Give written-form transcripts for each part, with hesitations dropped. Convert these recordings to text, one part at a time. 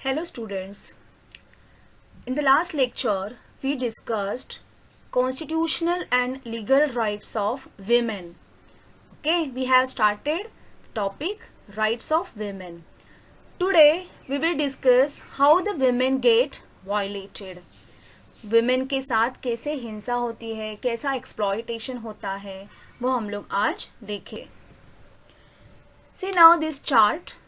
Hello students. In the last lecture, we discussed constitutional and legal rights of women. Okay, we have started the topic rights of women. Today, we will discuss how the women get violated. Women के साथ कैसे हिंसा होती है, कैसा exploitation होता है, वो हम लोग आज देखें. See now this chart.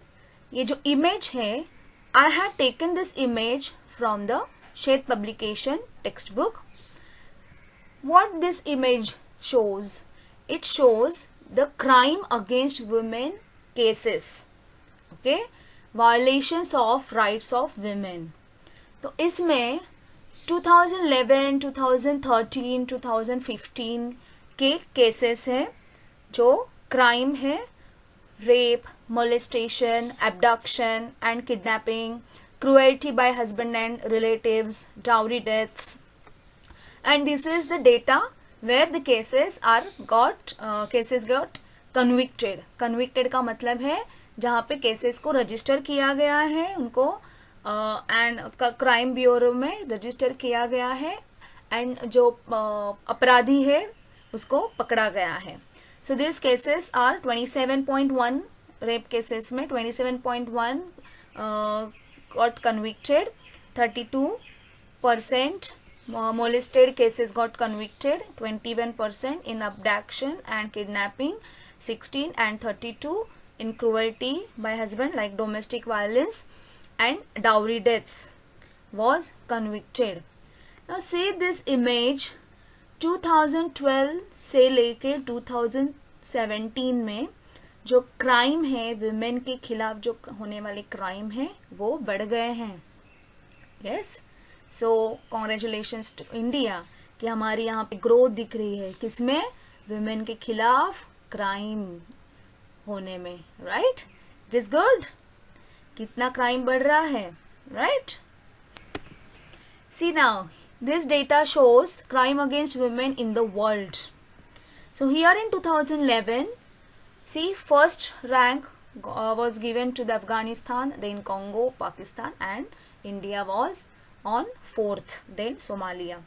ये जो image है, I have taken this image from the Sheth publication textbook. What this image shows? It shows the crime against women cases. Okay? Violations of rights of women. तो इसमें 2011, 2013, 2015 के cases हैं जो crime है. Rape, molestation, abduction and kidnapping, cruelty by husband and relatives, dowry deaths, and this is the data where the cases got convicted. Convicted का मतलब है जहाँ पे केसेस को रजिस्टर किया गया है, उनको एंड क्राइम ब्यूरो में रजिस्टर किया गया है एंड जो अपराधी है उसको पकड़ा गया है. So these cases are 27.1 rape cases में 27.1 got convicted, 32% molested cases got convicted, 21% in abduction and kidnapping, 16 and 32 in cruelty by husband like domestic violence and dowry deaths was convicted. Now see this image. 2012 से लेके 2017 में जो crime है women के खिलाफ, जो होने वाले क्राइम है वो बढ़ गए हैं. Yes, so congratulations to India कि हमारी यहाँ पे ग्रोथ दिख रही है किसमें, विमेन के खिलाफ क्राइम होने में. Right, it is good. कितना क्राइम बढ़ रहा है. Right, see now this data shows crime against women in the world. So here in 2011, see, first rank was given to the Afghanistan, then Congo, Pakistan, and India was on 4th, then Somalia.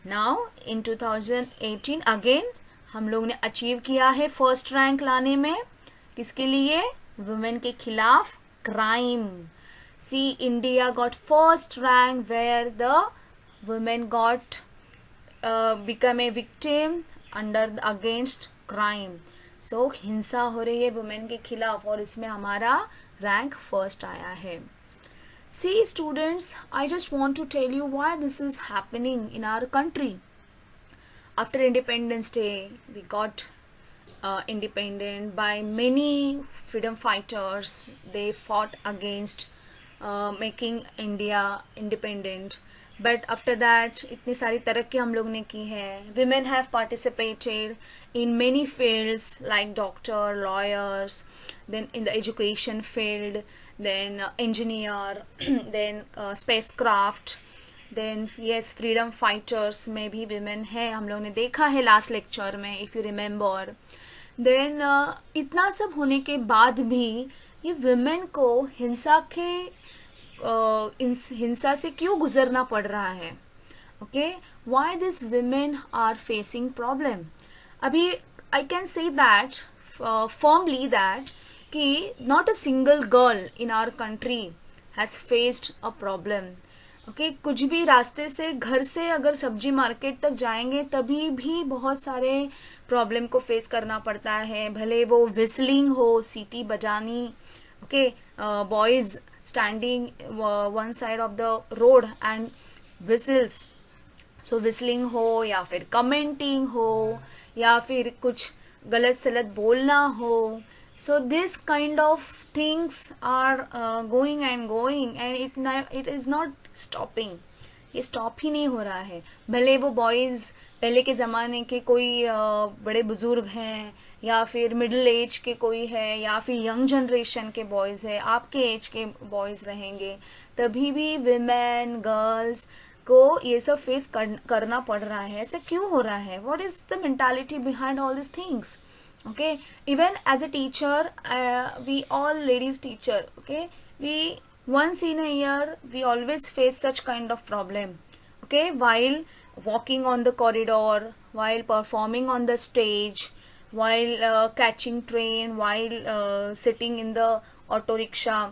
Now in 2018 again हम लोग ने achieve किया है first rank लाने में. किसके लिए? Women के खिलाफ crime. See, India got first rank where the women got become a victim under against crime. So हिंसा हो रही है वुमेन के खिलाफ और इसमें हमारा रैंक फर्स्ट आया है. See students, I just want to tell you why this is happening in our country. After Independence Day, we got independent by many freedom fighters. They fought against making India independent. But after that इतनी सारी तरक्की हम लोग ने की है. Women have participated in many fields like doctor, lawyers, then in the education field, then engineer, then spacecraft, then yes, freedom fighters में भी women है. हम लोग ने देखा है last lecture में, if you remember. Then इतना सब होने के बाद भी ये women को हिंसा के हिंसा से क्यों गुजरना पड़ रहा है. Okay, why this women are facing problem. अभी I can say that firmly that कि not a single girl in our country has faced a problem. Okay, कुछ भी रास्ते से घर से अगर सब्जी मार्केट तक जाएंगे तभी भी बहुत सारे प्रॉब्लम को फेस करना पड़ता है. भले वो विस्लिंग हो, सीटी बजानी. Okay, boys standing one side of the road and whistles. So whistling हो या फिर commenting हो या फिर कुछ गलत सलत बोलना हो. So this kind of things are going and going and it is not stopping. ये स्टॉप ही नहीं हो रहा है. भले वो बॉयज पहले के ज़माने के कोई बड़े बुजुर्ग हैं या फिर मिडिल एज के कोई है या फिर यंग जनरेशन के बॉयज़ है, आपके एज के बॉयज़ रहेंगे, तभी भी विमेन गर्ल्स को ये सब फेस करना पड़ रहा है. ऐसा क्यों हो रहा है? What is the mentality behind all this things? Okay, even as a teacher, we all ladies teacher, okay, we once in a year we always face such kind of problem, okay, while walking on the corridor, while performing on the stage, while catching train, while sitting in the auto rickshaw,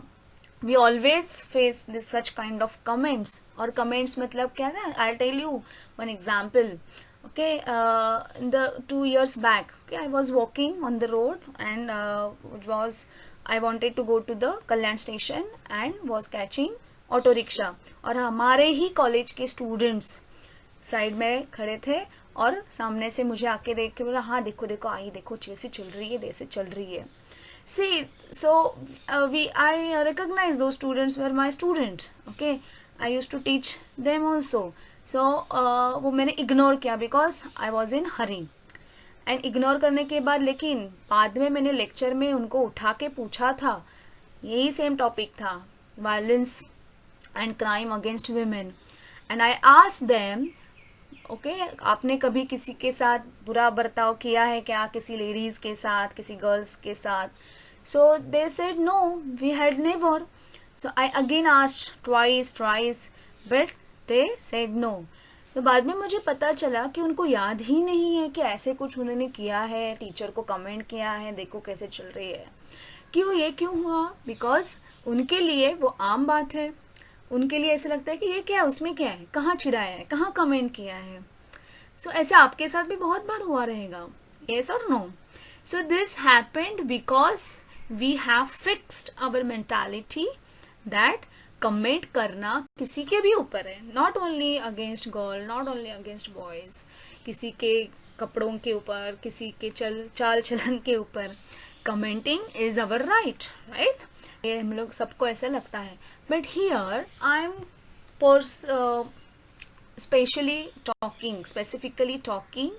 we always face this such kind of comments. और comments मतलब क्या था? I'll tell you one example. Okay, in the 2 years back, okay, I was walking on the road and I wanted to go to the Kalyan station and was catching auto rickshaw. और हमारे ही college के students side में खड़े थे और सामने से मुझे आके देख के बोला, हाँ देखो देखो आई देखो जैसे चल रही है, जैसे चल रही है. See, so I recognize those students were my students. Okay, I used to teach them also. So वो मैंने इग्नोर किया because I was in hurry. And ignore करने के बाद लेकिन बाद में मैंने लेक्चर में उनको उठा के पूछा था, यही सेम टॉपिक था, violence and crime against women. And I asked them, okay, आपने कभी किसी के साथ बुरा बर्ताव किया है क्या, किसी लेडीज के साथ, किसी गर्ल्स के साथ? So they said no, we had never. So I again asked twice, but they said no. तो बाद में मुझे पता चला कि उनको याद ही नहीं है कि ऐसे कुछ उन्होंने किया है, टीचर को कमेंट किया है, देखो कैसे चल रही है. ये क्यों हुआ? बिकॉज उनके लिए वो आम बात है. उनके लिए ऐसा लगता है कि ये क्या है, उसमें क्या है, कहाँ चिढ़ाया है, कहाँ कमेंट किया है. सो ऐसे आपके साथ भी बहुत बार हुआ रहेगा. येस और no? So this happened because we have fixed our mentality that comment करना किसी के भी ऊपर है, not only against girl, not only against boys, किसी के कपड़ों के ऊपर, किसी के चाल चलन के ऊपर. Commenting is our right, right? ये हम लोग सबको ऐसा लगता है. But here I am specifically talking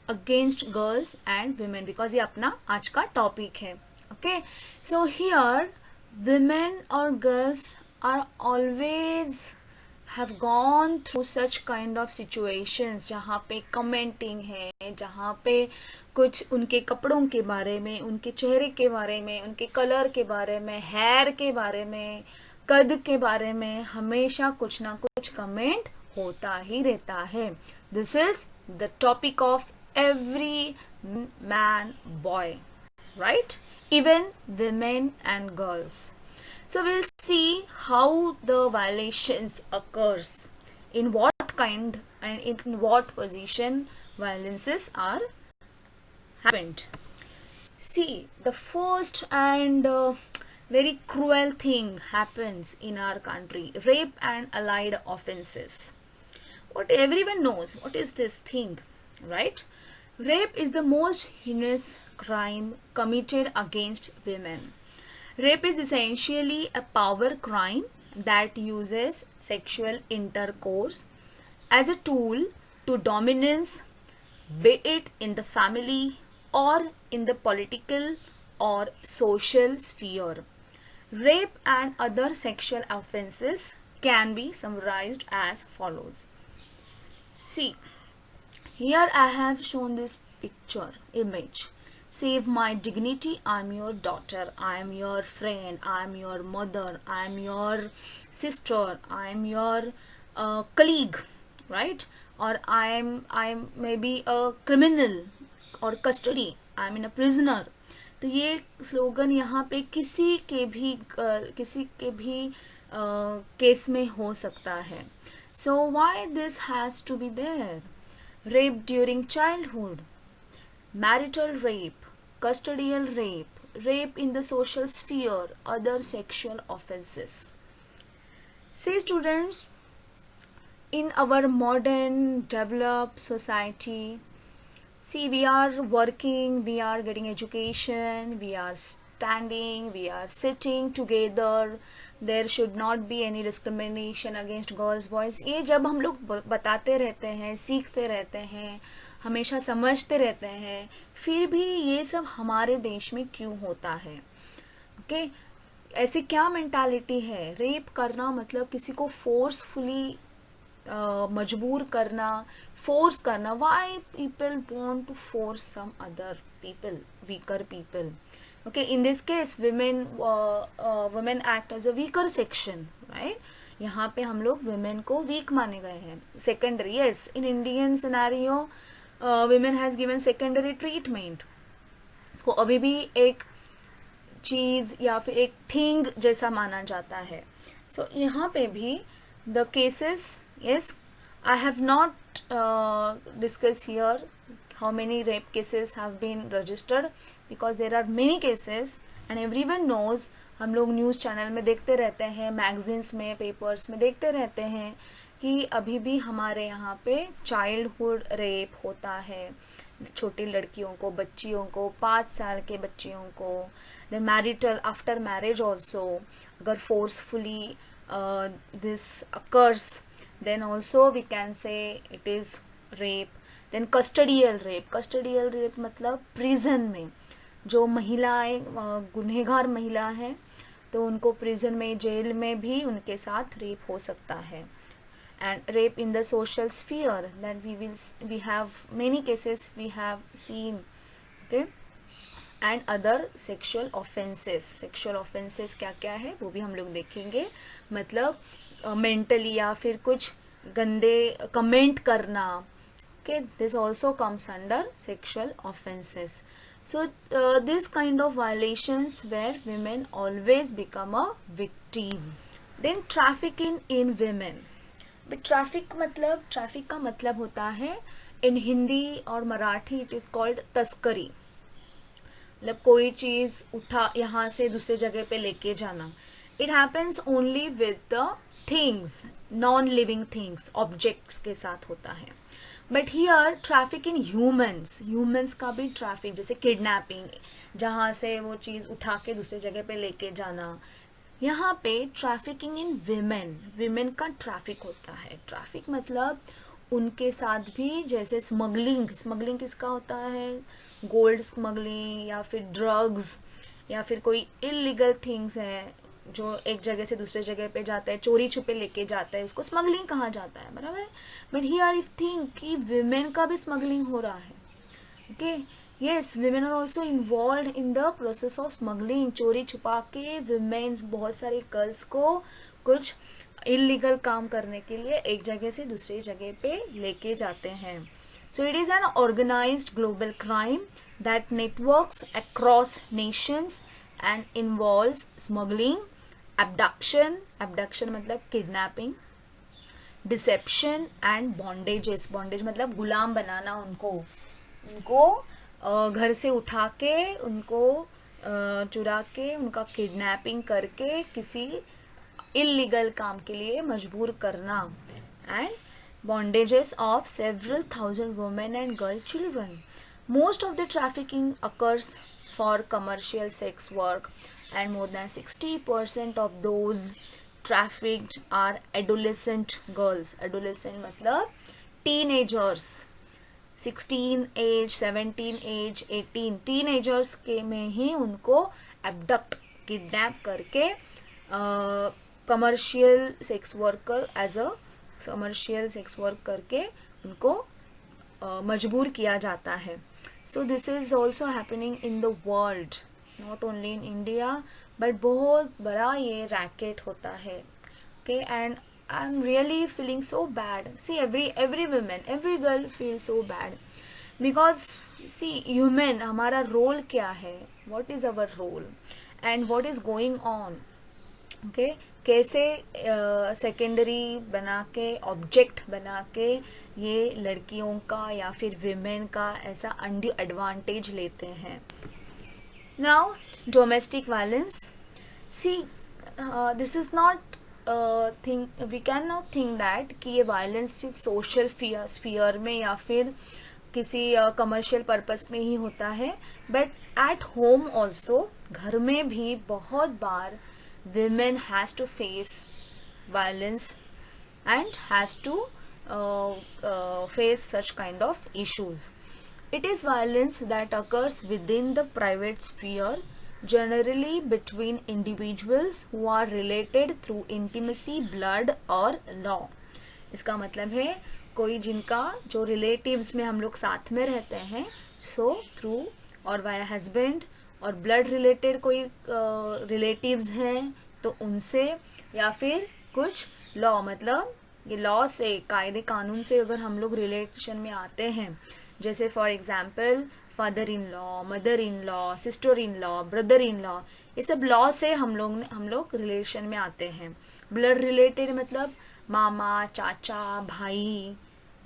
against girls and women because ये अपना आज का टॉपिक है. Okay, so here women or girls are always have gone through such kind of situations जहाँ पे commenting है, जहाँ पे कुछ उनके कपड़ों के बारे में, उनके चेहरे के बारे में, उनके कलर के बारे में, हेयर के बारे में, कद के बारे में हमेशा कुछ ना कुछ कमेंट होता ही रहता है. This is the topic of every man, boy, right? Even women and girls. So we'll see how the violations occurs, in what kind and in what position violences are happened. See, the first and very cruel thing happens in our country, rape and allied offenses. What everyone knows, what is this thing, right? Rape is the most heinous crime committed against women. Rape is essentially a power crime that uses sexual intercourse as a tool to dominance, be it in the family or in the political or social sphere. Rape and other sexual offenses can be summarized as follows. See, here I have shown this image. Save my dignity, I'm your daughter, I'm your friend, I'm your mother, I'm your sister, I'm your colleague, right? Or I'm maybe a criminal or custody, I'm in a prisoner. तो ये slogan यहाँ पे किसी के भी case में हो सकता है. So why this has to be there? Rape during childhood, marital rape, custodial rape, rape in the social sphere, other sexual offenses. See students, in our modern developed society, see, we are working, we are getting education, we are standing, we are sitting together. There should not be any discrimination against girls, boys. ये जब हम लोग बताते रहते हैं, सीखते रहते हैं, हमेशा समझते रहते हैं, फिर भी ये सब हमारे देश में क्यों होता है? ओके, ऐसे क्या मेंटालिटी है? रेप करना मतलब किसी को फोर्सफुली मजबूर करना, फोर्स करना. Why people want to force some other people, weaker people? Okay, in this case women act as a weaker section, right? यहाँ पे हम लोग women को weak माने गए हैं. Secondary, yes, in Indian scenario women has given secondary treatment. उसको अभी भी एक चीज या फिर एक थिंग जैसा माना जाता है. सो यहाँ पे भी the cases, yes, I have not discuss here how many rape cases have been registered because there are many cases and everyone knows. हम लोग न्यूज़ चैनल में देखते रहते हैं, मैगजीन्स में, पेपर्स में देखते रहते हैं कि अभी भी हमारे यहाँ पे चाइल्डहुड रेप होता है, छोटी लड़कियों को, बच्चियों को, 5 साल के बच्चियों को. Then marital after marriage also, अगर forcefully this occurs then also we can say it is rape. Then custodial rape मतलब प्रिजन में जो महिलाएं गुनहगार महिला हैं तो उनको प्रिजन में, जेल में भी उनके साथ रेप हो सकता है. And rape in the social sphere, that we have many cases we have seen. Okay, and other sexual offences क्या क्या है वो भी हम लोग देखेंगे. मतलब मेंटली या फिर कुछ गंदे कमेंट करना. Okay, this also comes under sexual offenses. So this kind of violations where women always become a victim. Then trafficking in women. But traffic का मतलब होता है in हिंदी और मराठी it is called तस्करी. मतलब कोई चीज उठा यहाँ से दूसरे जगह पे लेके जाना. It happens only with the things, non-living things, objects के साथ होता है. But here traffic in humans का भी ट्रैफिक, जैसे किडनैपिंग, जहाँ से वो चीज़ उठा के दूसरे जगह पे लेके जाना. यहाँ पे ट्रैफिकिंग इन विमेन का ट्रैफिक होता है. ट्रैफिक मतलब उनके साथ भी, जैसे स्मगलिंग किसका होता है, गोल्ड स्मगलिंग या फिर ड्रग्स या फिर कोई इलीगल थिंग्स है जो एक जगह से दूसरे जगह पे जाता है, चोरी छुपे लेके जाता है, उसको स्मगलिंग कहा जाता है, बराबर है. बट हियर इफ थिंक कि विमेन का भी स्मगलिंग हो रहा है. Okay, yes, women are also involve in the process of smuggling. चोरी छुपा के विमेन बहुत सारे गर्ल्स को कुछ इलीगल काम करने के लिए एक जगह से दूसरी जगह पे लेके जाते हैं. So it is an organised global crime that networks across nations and involves smuggling, abduction मतलब kidnapping, deception and bondages. Bondage मतलब गुलाम बनाना, उनको घर से उठा के, उनको चुरा के, उनका किडनैपिंग करके किसी इलीगल काम के लिए मजबूर करना. And bondages of several thousand women and girl children. Most of the trafficking occurs for commercial sex work and more than 60% of those trafficked are adolescent girls. Adolescent मतलब teenagers, 16 age, 17 age, 18 teenagers के में ही उनको abduct, kidnap करके commercial sex worker as a commercial sex work करके उनको मजबूर किया जाता है. So this is also happening in the world, not only in India, but बहुत बड़ा ये रैकेट होता है. Okay, and I am really feeling so bad. See every woman, every girl feel so bad because see human, हमारा role क्या है, what is our role and what is going on. Okay, कैसे secondary बना के, object बना के ये लड़कियों का या फिर विमेन का ऐसा अनड्यू एडवांटेज लेते हैं. Now domestic violence, see this is not think, we can not think that कि ये वायलेंस सिर्फ सोशल स्फीयर में या फिर किसी कमर्शियल पर्पस में ही होता है, बट एट होम ऑल्सो, घर में भी बहुत बार women has to face violence and has to face such kind of issues. It is violence that occurs within the private sphere, generally between individuals who are related through intimacy, blood or law. इसका मतलब है कोई जिनका जो relatives में हम लोग साथ में रहते हैं, so through or via husband और ब्लड रिलेटेड कोई रिलेटिव्स हैं तो उनसे, या फिर कुछ लॉ, मतलब ये लॉ से, कायदे कानून से अगर हम लोग रिलेशन में आते हैं, जैसे for example father in law, mother in law, sister in law, brother in law, ये सब लॉ से हम लोग रिलेशन में आते हैं। ब्लड रिलेटेड मतलब मामा, चाचा, भाई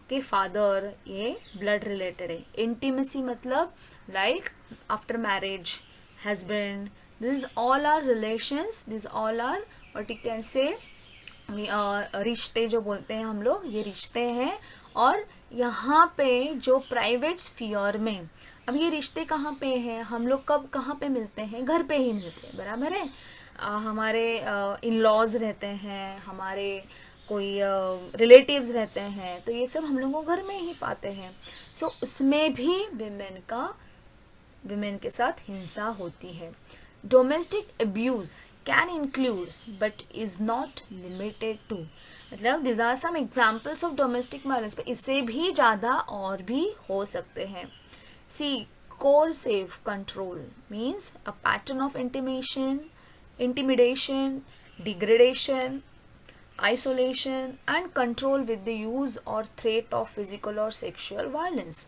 के फादर, ये ब्लड रिलेटेड है। इंटीमेसी मतलब like after marriage, husband, this all are relations, this all are what you can say रिश्ते जो बोलते हैं हम लोग, ये रिश्ते हैं। और यहाँ पे जो प्राइवेट स्फीयर में, अब ये रिश्ते कहाँ पे हैं, हम लोग कब कहाँ पे मिलते हैं, घर पे ही मिलते हैं, बराबर है। हमारे इन लॉज रहते हैं, हमारे कोई रिलेटिव्स रहते हैं, तो ये सब हम लोगों को घर में ही पाते हैं। सो उसमें भी विमेन के साथ हिंसा होती है। Domestic abuse can include but is not limited to, मतलब this are some examples of domestic violence, पर इससे भी ज़्यादा और भी हो सकते हैं। सी coercive control means a pattern of intimidation, degradation, isolation and control with the use or threat of physical or sexual violence.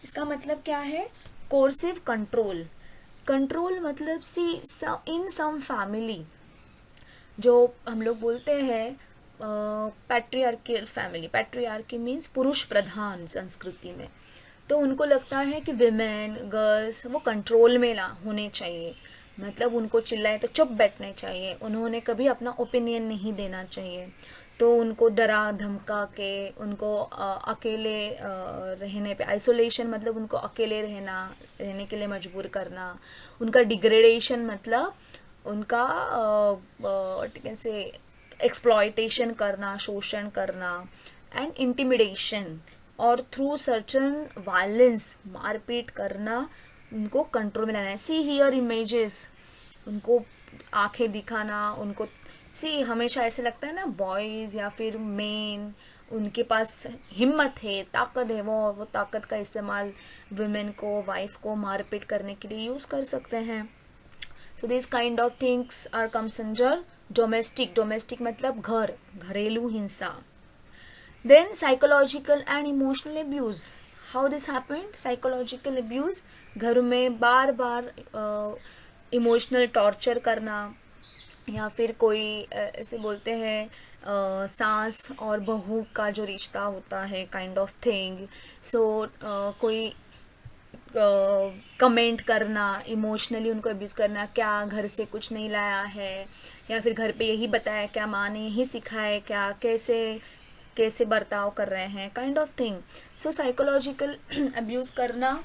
इसका मतलब क्या है? coercive control, कंट्रोल मतलब सी इन सम फैमिली, जो हम लोग बोलते हैं पैट्रियार्कियल फैमिली, पैट्रियार्की मीन्स पुरुष प्रधान संस्कृति में, तो उनको लगता है कि विमेन, गर्ल्स वो कंट्रोल में ना होने चाहिए, मतलब उनको चिल्लाए तो चुप बैठने चाहिए, उन्होंने कभी अपना ओपिनियन नहीं देना चाहिए, तो उनको डरा धमका के उनको अकेले रहने पे, आइसोलेशन मतलब उनको अकेले रहने के लिए मजबूर करना, उनका डिग्रेडेशन मतलब उनका कैसे एक्सप्लॉयटेशन करना, शोषण करना, एंड इंटिमिडेशन और थ्रू सर्टन वायलेंस, मारपीट करना, उनको कंट्रोल में लाना है। सी हियर इमेजेस, उनको आंखें दिखाना, उनको सी हमेशा ऐसे लगता है ना, बॉयज या फिर मेन, उनके पास हिम्मत है, ताकत है, वो ताकत का इस्तेमाल वुमेन को, वाइफ को मारपीट करने के लिए यूज कर सकते हैं। So this kind of things are comes under domestic. Domestic मतलब घर, घरेलू हिंसा। Then psychological and emotional abuse. How this happened? Psychological abuse, घर में बार बार इमोशनल टॉर्चर करना, या फिर कोई ऐसे बोलते हैं सास और बहू का जो रिश्ता होता है, काइंड ऑफ थिंग। सो कोई कमेंट करना, इमोशनली उनको अब्यूज़ करना, क्या घर से कुछ नहीं लाया है, या फिर घर पे यही बताया क्या, माँ ने यही सिखाया क्या, कैसे बर्ताव कर रहे हैं, kind of thing. So psychological abuse करना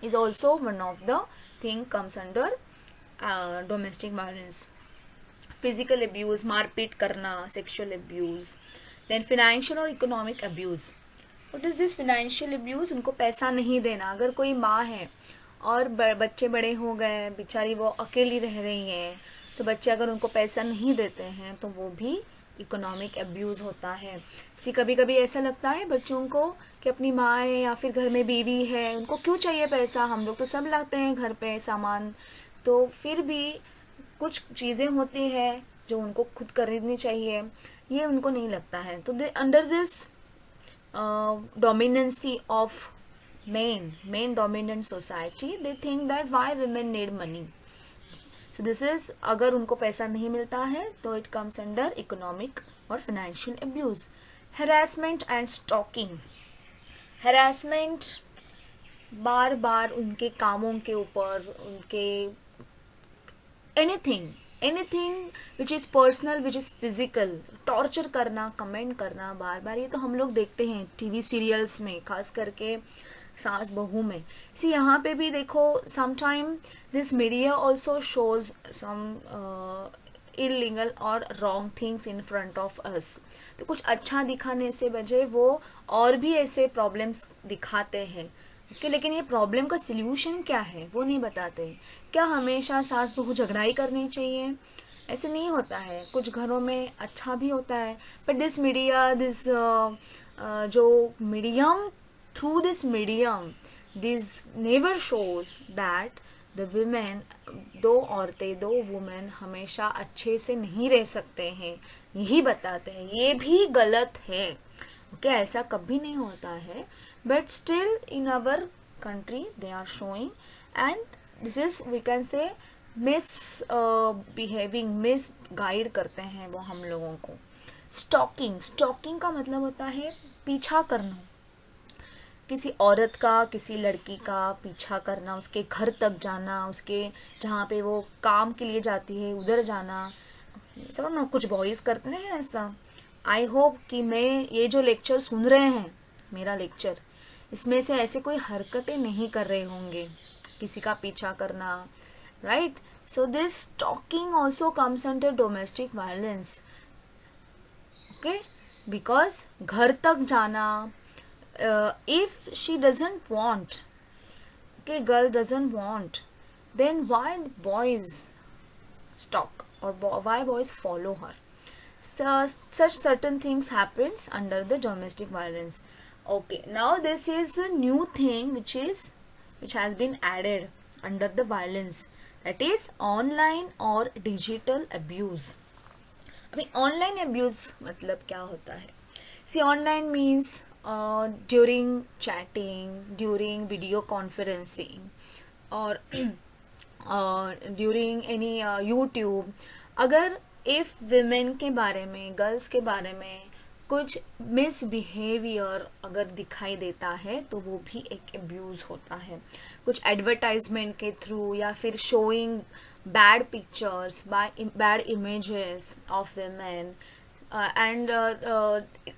is also one of the thing comes under domestic violence. Physical abuse, मारपीट करना, सेक्सुअल अब्यूज़। देन फिनेंशियल और economic abuse. What is this financial abuse? उनको पैसा नहीं देना। अगर कोई माँ है और बच्चे बड़े हो गए, बेचारी वो अकेली रह रही है, तो बच्चे अगर उनको पैसा नहीं देते हैं तो वो भी इकोनॉमिक अब्यूज़ होता है। कभी कभी ऐसा लगता है बच्चों को कि अपनी माँ है या फिर घर में बीवी है, उनको क्यों चाहिए पैसा, हम लोग तो सब लाते हैं घर पे सामान, तो फिर भी कुछ चीज़ें होती हैं जो उनको खुद खरीदनी चाहिए, ये उनको नहीं लगता है। तो under this dominancy of men dominant society, they think that why women need money. So this is, अगर उनको पैसा नहीं मिलता है तो इट कम्स अंडर इकोनॉमिक और financial abuse. Harassment and stalking. Harassment बार बार उनके कामों के ऊपर, उनके anything which is personal, which is physical, torture करना, कमेंट करना बार बार, ये तो हम लोग देखते हैं टीवी सीरियल्स में, खास करके सास बहू में। यहाँ पे भी देखो, sometime this media also shows some illegal और wrong things in front of us. तो कुछ अच्छा दिखाने से बजाय वो और भी ऐसे प्रॉब्लम्स दिखाते हैं कि, लेकिन ये प्रॉब्लम का सिल्यूशन क्या है वो नहीं बताते। क्या हमेशा सास बहू झगड़ा ही करनी चाहिए? ऐसे नहीं होता है, कुछ घरों में अच्छा भी होता है। बट दिस मीडिया, दिस जो medium, through this medium, this never shows that the women, दो औरतें, दो वुमेन हमेशा अच्छे से नहीं रह सकते हैं, यही बताते हैं. ये भी गलत है. ओके, ऐसा कभी नहीं होता है. But still in our country they are showing, and this is we can say behaving, misguide करते हैं वो हम लोगों को. स्टॉकिंग का मतलब होता है पीछा करना, किसी औरत का, किसी लड़की का पीछा करना, उसके घर तक जाना, उसके जहाँ पे वो काम के लिए जाती है उधर जाना. समझ ना, कुछ बॉयज़ करते हैं ऐसा. आई होप कि मैं ये जो लेक्चर सुन रहे हैं, मेरा लेक्चर, इसमें से ऐसे कोई हरकतें नहीं कर रहे होंगे, किसी का पीछा करना, right. So this stalking also comes under domestic violence. Okay, because घर तक जाना, if she doesn't want, okay, girl doesn't want, then why boys stalk or why boys follow her. Such certain things happens under the domestic violence. Okay, now this is a new thing which has been added under the violence, that is online or digital abuse. अभी online abuse मतलब क्या होता है? See, online means during chatting, during video conferencing, और during any YouTube. अगर if women के बारे में, गर्ल्स के बारे में कुछ मिसबिहेवियर अगर दिखाई देता है तो वो भी एक अब्यूज़ होता है. कुछ एडवर्टाइजमेंट के थ्रू या फिर showing bad pictures, bad images of women and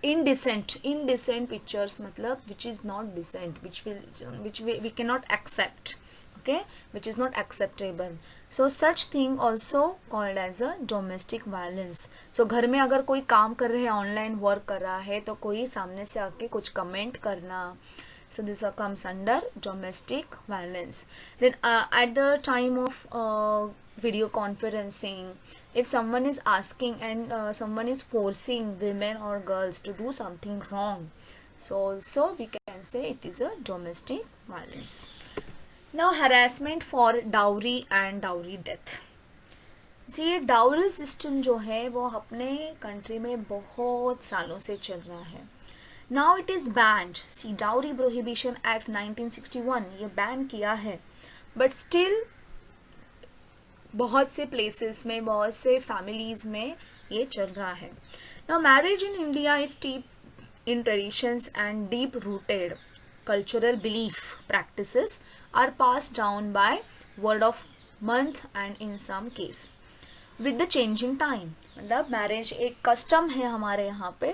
indecent pictures, मतलब which is not decent, which we cannot accept. Okay, which is not acceptable. So such thing also called as a domestic violence. So घर में अगर कोई काम कर रहे हैं, online work कर रहा है, तो कोई सामने से आके कुछ कमेंट करना, so this comes under domestic violence. Then at the time of video conferencing, if someone is asking and someone is forcing women or girls to do something wrong, so also we can say it is a domestic violence. Now harassment for dowry and dowry death. See, ये dowry system जो है वो अपने country में बहुत सालों से चल रहा है. Now it is banned. See, Dowry Prohibition Act 1961 ये बैन किया है, but still बहुत से प्लेसेस में, बहुत से फैमिलीज में ये चल रहा है. Now marriage in India is steeped in traditions and deep rooted cultural belief practices are passed down by word of mouth and in some case with the changing time. मतलब marriage एक custom है हमारे यहाँ पे,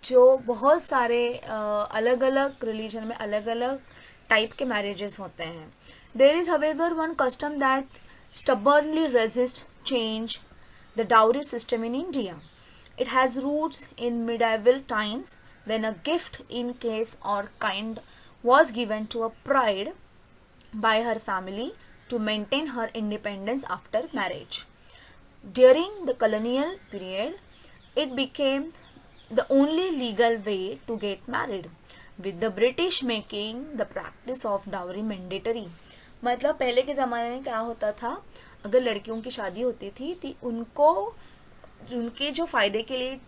जो बहुत सारे अलग अलग रिलीजन में अलग अलग टाइप के मैरिजेस होते हैं. There is however one custom that stubbornly resists change, the dowry system in India. It has roots in medieval times when a gift in case or kind was given to a bride by her family to maintain her independence after marriage. During the colonial period, it became the only legal way to get married, with the British making the practice of dowry mandatory. मतलब पहले के ज़माने में क्या होता था, अगर लड़कियों की शादी होती थी तो उनको उनके जो फ़ायदे के लिए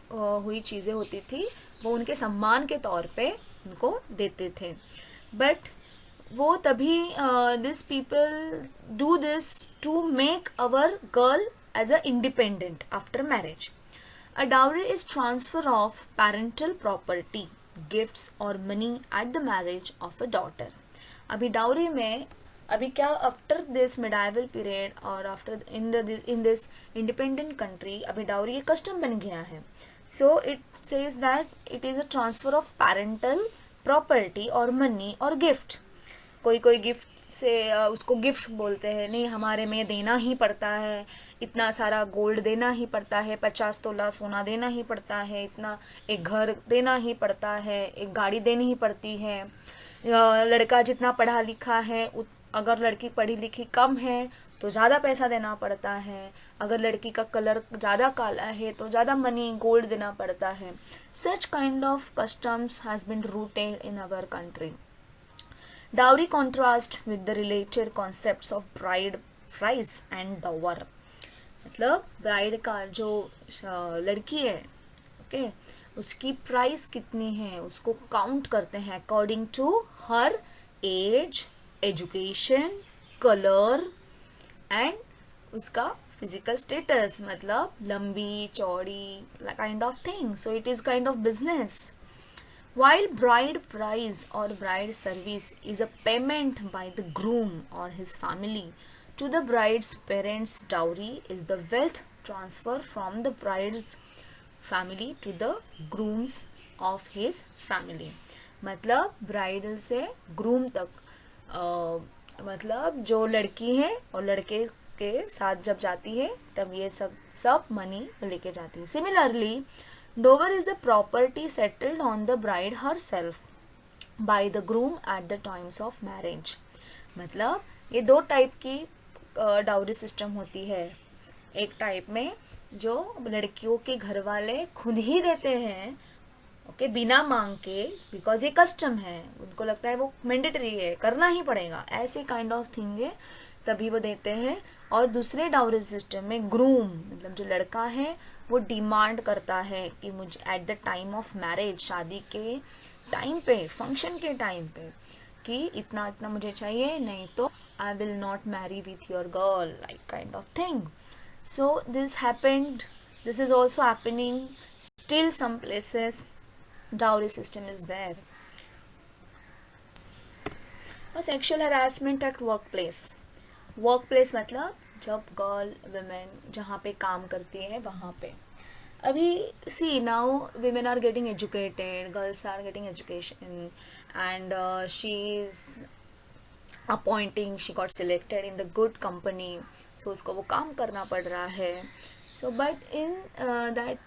हुई चीज़ें होती थी वो उनके सम्मान के तौर पे उनको देते थे. बट वो तभी this people do this to make our girl as a independent after marriage. A dowry is transfer of parental property, gifts और money at the marriage of a daughter. अभी डाउरी में अभी क्या, आफ्टर दिस मिडाइवल पीरियड और after in this independent country, अभी dowry एक custom बन गया है. So it says that it is a transfer of parental property और मनी और गिफ्ट. कोई गिफ्ट से उसको गिफ्ट बोलते हैं, नहीं हमारे में देना ही पड़ता है, इतना सारा गोल्ड देना ही पड़ता है, 50 तोला सोना देना ही पड़ता है, इतना एक घर देना ही पड़ता है, एक गाड़ी देनी ही पड़ती है. लड़का जितना पढ़ा लिखा है, अगर लड़की पढ़ी लिखी कम है तो ज़्यादा पैसा देना पड़ता है, अगर लड़की का कलर ज़्यादा काला है तो ज़्यादा मनी गोल्ड देना पड़ता है. Such kind of customs has been rooted in our country. Dowry contrast with the related concepts of bride price and dower. मतलब ब्राइड का जो लड़की है, ओके, उसकी प्राइस कितनी है उसको काउंट करते हैं according to her age, education, colour and उसका फिजिकल स्टेटस, मतलब लंबी चौड़ी kind of thing. So it is kind of business. While bride price or bride service is a payment by the groom or his family to the bride's parents, dowry is the wealth transfer from the bride's family to the groom's of his family. मतलब bridal से groom तक मतलब जो लड़की है और लड़के के साथ जब जाती है तब ये सब मनी लेके जाती है. Similarly dower is the property settled on the bride herself by the groom at the times of marriage. मतलब ये दो टाइप की डाउरी सिस्टम होती है. एक टाइप में जो लड़कियों के घर वाले खुद ही देते हैं, ओके, बिना मांग के, बिकॉज ये कस्टम है, उनको लगता है वो मैंडेटरी है, करना ही पड़ेगा, ऐसे काइंड ऑफ थिंग है, तभी वो देते हैं. और दूसरे डाउरी सिस्टम में ग्रूम मतलब जो लड़का है वो डिमांड करता है कि मुझे at the time of marriage, शादी के टाइम पे, फंक्शन के टाइम पे, कि इतना इतना मुझे चाहिए, नहीं तो I will not marry with your girl, like kind of thing. So this is also happening still some places. Dowry system is there. और sexual harassment at work place मतलब जब गर्ल वुमेन जहाँ पे काम करती है वहाँ पे. अभी सी now women are getting educated, girls are getting education, and she is appointing, she got selected in the good company, so उसको वो काम करना पड़ रहा है. So but in that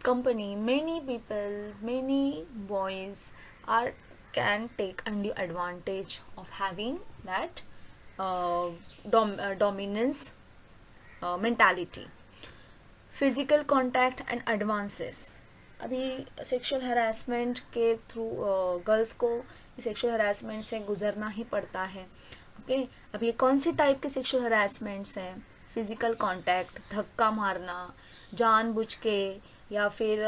company many people, many boys can take undue advantage of having that dominance mentality. Physical contact and advances. अभी sexual harassment के through girls को सेक्सुअल हरासमेंट से गुजरना ही पड़ता है. ओके, अभी कौन सी टाइप के सेक्सुअल हरासमेंट्स हैं? फिजिकल कॉन्टैक्ट, धक्का मारना जानबूझ के, या फिर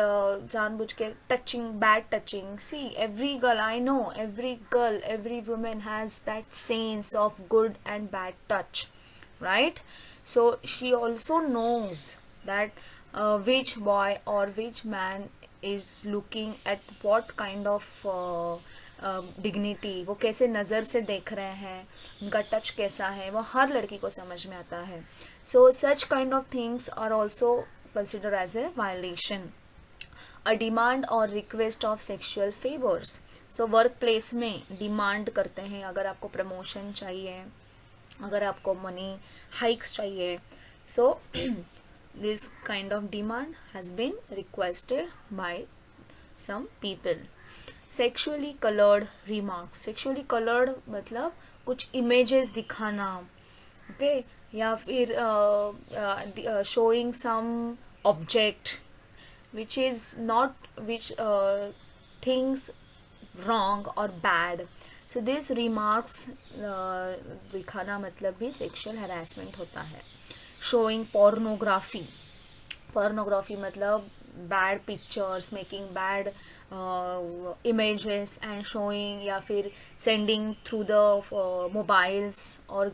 जानबूझ के touching, bad touching. See every girl, I know every girl, every woman has that sense of good and bad touch, right? So she also knows that which boy or which man is looking at what kind of dignity, वो कैसे नज़र से देख रहे हैं, उनका touch कैसा है, वो हर लड़की को समझ में आता है. So such kind of things are also considered as a violation. A demand or request of sexual favors. So work place में डिमांड करते हैं, अगर आपको प्रमोशन चाहिए, अगर आपको मनी हाइक्स चाहिए, so this kind of demand has been requested by some people. Sexually colored remarks. Sexually colored मतलब कुछ images दिखाना, okay, या फिर showing some object which is not, which things wrong or bad. So this remarks दिखाना मतलब भी sexual harassment होता है. Showing pornography मतलब bad pictures, making bad images and showing, या फिर sending through the mobiles, or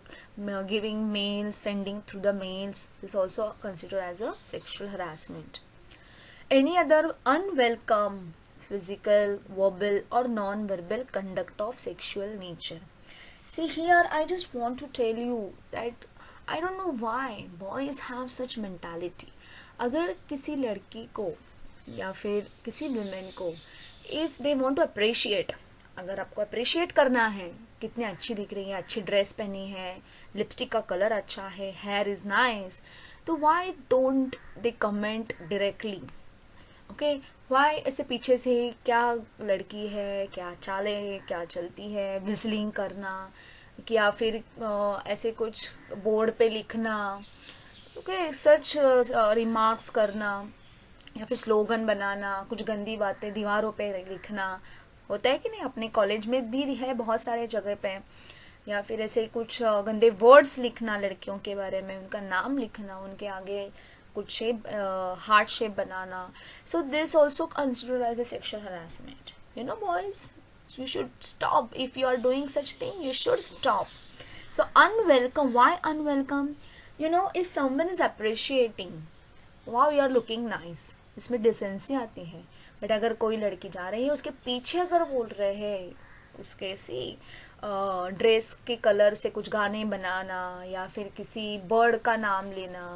giving mails, sending through the mails. This also considered as a sexual harassment. Any other unwelcome physical, verbal or non-verbal conduct of sexual nature. See here, I just want to tell you that I don't know why boys have such mentality. अगर किसी लड़की को या फिर किसी women को, if they want to appreciate, अगर आपको अप्रिशिएट करना है, कितनी अच्छी दिख रही है, अच्छी ड्रेस पहनी है, लिपस्टिक का कलर अच्छा है, हेयर इज नाइस, तो why don't they comment directly? Okay, why ऐसे पीछे से क्या लड़की है, क्या चाले, क्या चलती है, विजलिंग करना, या फिर ऐसे कुछ बोर्ड पे लिखना, ओके, सच रिमार्क्स करना, या फिर स्लोगन बनाना, कुछ गंदी बातें दीवारों पे लिखना, होता है कि नहीं, अपने कॉलेज में भी है बहुत सारे जगह पे, या फिर ऐसे कुछ गंदे वर्ड्स लिखना लड़कियों के बारे में, उनका नाम लिखना, उनके आगे कुछ शेप, हार्ट शेप बनाना. So this also consider as a sexual harassment. You know boys, you should stop. If you are doing such thing, you should stop. So unwelcome, why unwelcome? You know, if someone is appreciating, wow, you are looking nice, इसमें decency आती है. But अगर कोई लड़की जा रही है, उसके पीछे अगर बोल रहे हैं, उसके सी ड्रेस के कलर से कुछ गाने बनाना, या फिर किसी बर्ड का नाम लेना,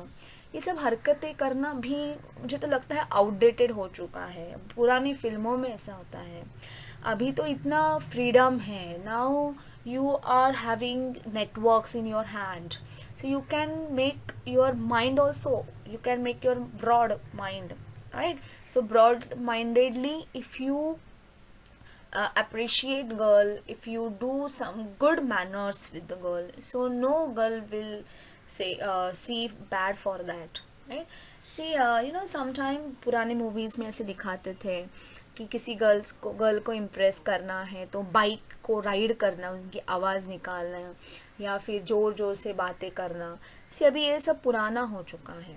ये सब हरकतें करना भी मुझे तो लगता है आउटडेटेड हो चुका है. पुरानी फिल्मों में ऐसा होता है. अभी तो इतना फ्रीडम है. Now you are having networks in your hand, so you can make your mind also, you can make your broad mind, right? So broad mindedly, if you appreciate girl, if you do some good manners with the girl, so no girl will say see bad for that, right? See, you know, sometime पुराने movies में ऐसे दिखाते थे कि किसी girl को impress करना है तो बाइक को राइड करना, उनकी आवाज़ निकालना, या फिर जोर जोर से बातें करना. सी अभी ये सब पुराना हो चुका है,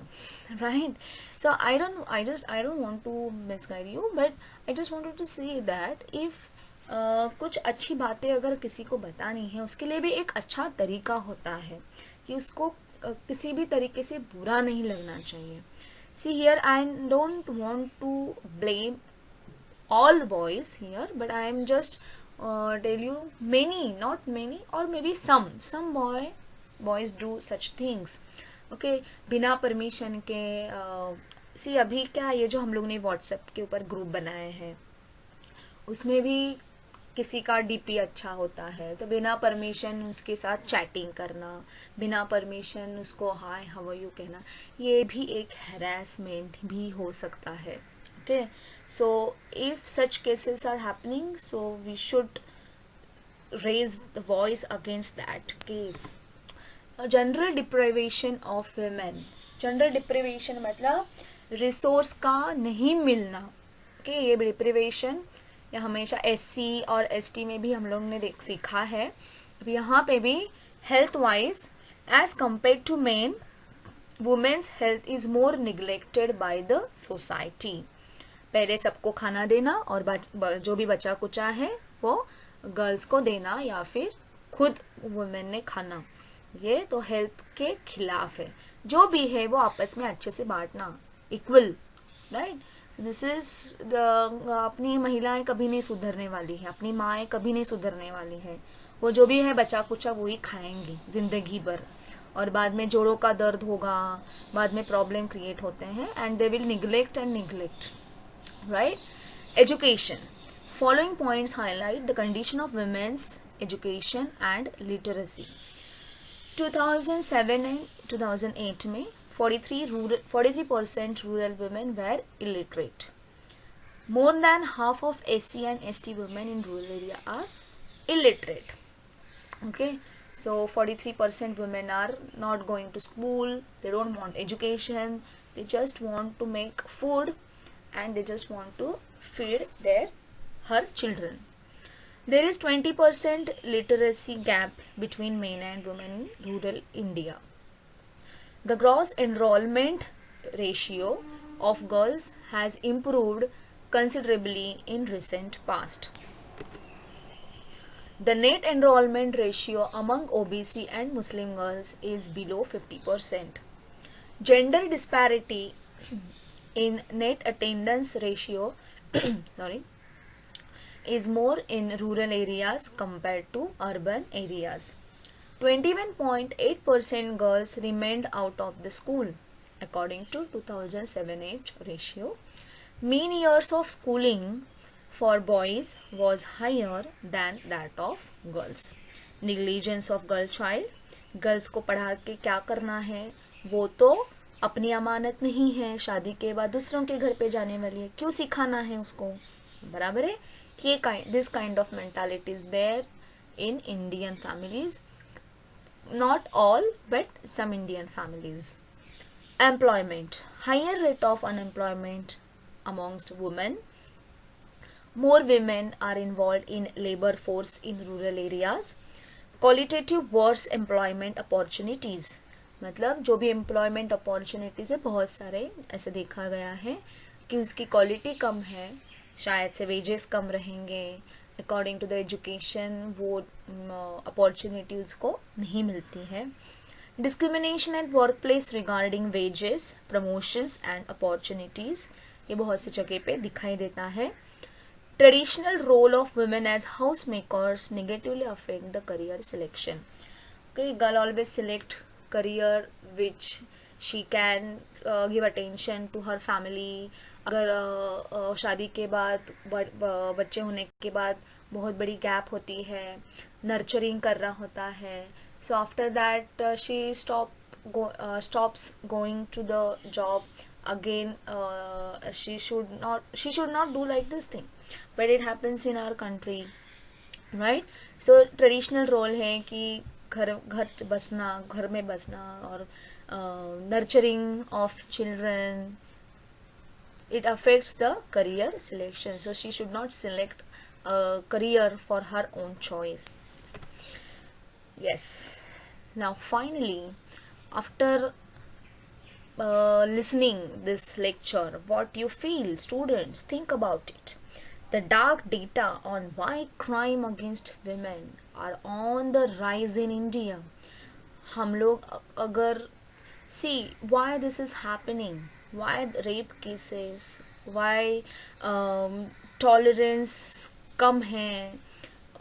right? So I don't want to misguide you, but I just wanted to say that if कुछ अच्छी बातें अगर किसी को बतानी है, उसके लिए भी एक अच्छा तरीका होता है कि उसको किसी भी तरीके से बुरा नहीं लगना चाहिए. See here I don't want to blame all boys here, but I am just tell you many, not many, or maybe some boys do such things, okay, बिना परमिशन के. सी अभी क्या, ये जो हम लोग ने व्हाट्सएप के ऊपर ग्रुप बनाए हैं, उसमें भी किसी का डीपी अच्छा होता है तो बिना परमिशन उसके साथ चैटिंग करना, बिना परमिशन उसको हाय हाउ आर यू कहना, ये भी एक हैरेसमेंट भी हो सकता है. Okay, so if such cases are happening, so we should raise the voice against that case. General deprivation of women. General deprivation मतलब रिसोर्स का नहीं मिलना. Okay, ये डिप्रिवेशन या हमेशा SC और ST में भी हम लोग ने सीखा है. अब यहाँ पे भी health wise as compare to men, women's health is more neglected by the society. पहले सबको खाना देना और जो भी बचा कुचा है वो गर्ल्स को देना, या फिर खुद वुमेन ने खाना, ये तो हेल्थ के खिलाफ है. जो भी है वो आपस में अच्छे से बांटना, इक्वल, राइट? दिस इज अपनी महिलाएं कभी नहीं सुधरने वाली है, अपनी माएँ कभी नहीं सुधरने वाली है. वो जो भी है बचा कुचा वही खाएंगी जिंदगी भर, और बाद में जोड़ों का दर्द होगा, बाद में प्रॉब्लम क्रिएट होते हैं, and they will neglect and neglect. Right? Education. Following points highlight the condition of women's education and literacy. 2007 and 2008 में 43% rural women were illiterate. More than half of SC and ST women in rural area are illiterate. Okay, so 43% women are not going to school, they don't want education, they just want to make food, and they just want to feed her children. There is 20% literacy gap between men and women in rural India. The gross enrollment ratio of girls has improved considerably in recent past. The net enrollment ratio among OBC and Muslim girls is below 50%. Gender disparity in net attendance ratio is more in rural areas compared to urban areas. 21.8% girls remained out of the school according to 2007-8 ratio. Mean years of schooling for boys was higher than that of girls. Negligence of girl child. Girls को पढ़ा के क्या करना है, वो तो अपनी अमानत नहीं है, शादी के बाद दूसरों के घर पे जाने वाली है, क्यों सिखाना है उसको, बराबर है. ये this kind of mentality is there in Indian families, not all but some Indian families. Employment. Higher rate of unemployment amongst women. more women are involved in labor force in rural areas. Qualitative worse employment opportunities, मतलब जो भी employment opportunities है बहुत सारे ऐसे देखा गया है कि उसकी क्वालिटी कम है, शायद से वेजेस कम रहेंगे, अकॉर्डिंग टू द एजुकेशन वो अपॉर्चुनिटीज़ को नहीं मिलती है. Discrimination eight work place regarding wages, promotions and opportunities, ये बहुत सी जगह पे दिखाई देता है. Traditional role of women as housemakers negatively affect the career selection. Okay, girl always select career which she can give attention to her family. अगर शादी के बाद बच्चे होने के बाद बहुत बड़ी गैप होती है, नर्चरिंग कर रहा होता है, so after that she stops going to the job again. She should not do like this thing, but it happens in our country, right? So traditional role है कि घर में बसना और nurturing of children, it affects the career selection. So she should not select a career for her own choice. Yes. Now finally, after listening this lecture, what you feel, students, think about it. The dark data on why crime against women are on the rise in India. हम लोग अगर see why this is happening, why rape cases, why tolerance कम है,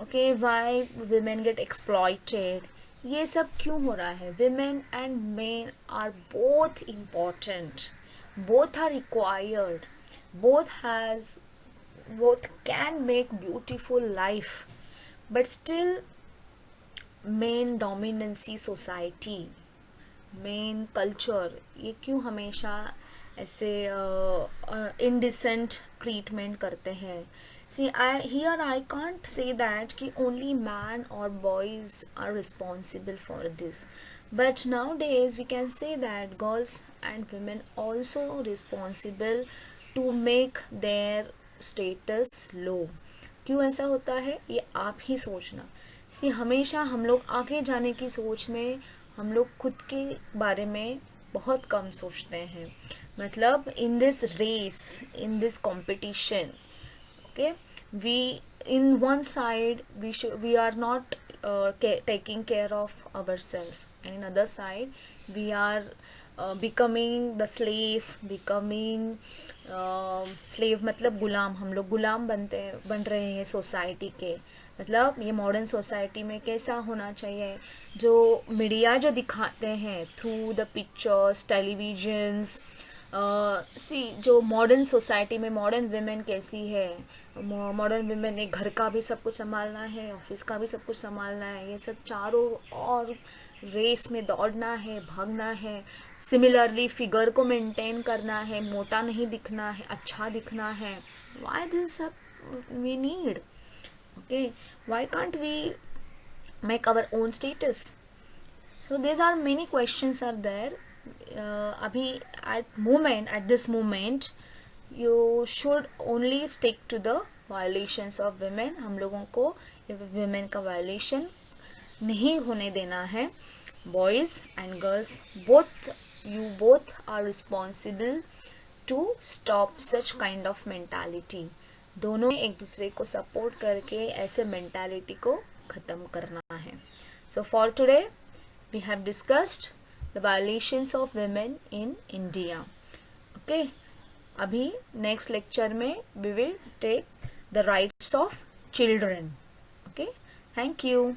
okay, why women get exploited, ये सब क्यों हो रहा है? Women and men are both important, both are required, both can make beautiful life, but still main dominancy society, main culture, ये क्यों हमेशा ऐसे इनडिसेंट ट्रीटमेंट करते हैं? See, I can't say that कि only man or boys are responsible for this, but nowadays we can say that girls and women also responsible to make their status low. क्यों ऐसा होता है ये आप ही सोचना. See, हमेशा हम लोग आगे जाने की सोच में हम लोग खुद के बारे में बहुत कम सोचते हैं. मतलब in this race, in this competition, okay, we in one side we are not taking care of ourselves, and in other side we are becoming the slave, slave मतलब गुलाम. हम लोग गुलाम बन रहे हैं सोसाइटी के. मतलब ये मॉडर्न सोसाइटी में कैसा होना चाहिए, जो मीडिया जो दिखाते हैं थ्रू द पिक्चर्स, टेलीविजन्स, सी जो मॉडर्न सोसाइटी में मॉडर्न विमेन कैसी है. मॉडर्न विमेन ने घर का भी सब कुछ संभालना है, ऑफिस का भी सब कुछ संभालना है, ये सब चारों और रेस में दौड़ना है, भागना है. सिमिलरली फिगर को मेंटेन करना है, मोटा नहीं दिखना है, अच्छा दिखना है. Why this we need? Okay, why can't we make our own status? So these are many questions are there. Abhi at this moment you should only stick to the violations of women. हम लोगों को women का violation नहीं होने देना है. Boys and girls, you both are responsible to stop such kind of mentality. दोनों एक दूसरे को सपोर्ट करके ऐसे मेंटालिटी को ख़त्म करना है. So for today we have discussed the violations of women in India. Okay, अभी नेक्स्ट लेक्चर में we will take the rights of children. Okay, thank you.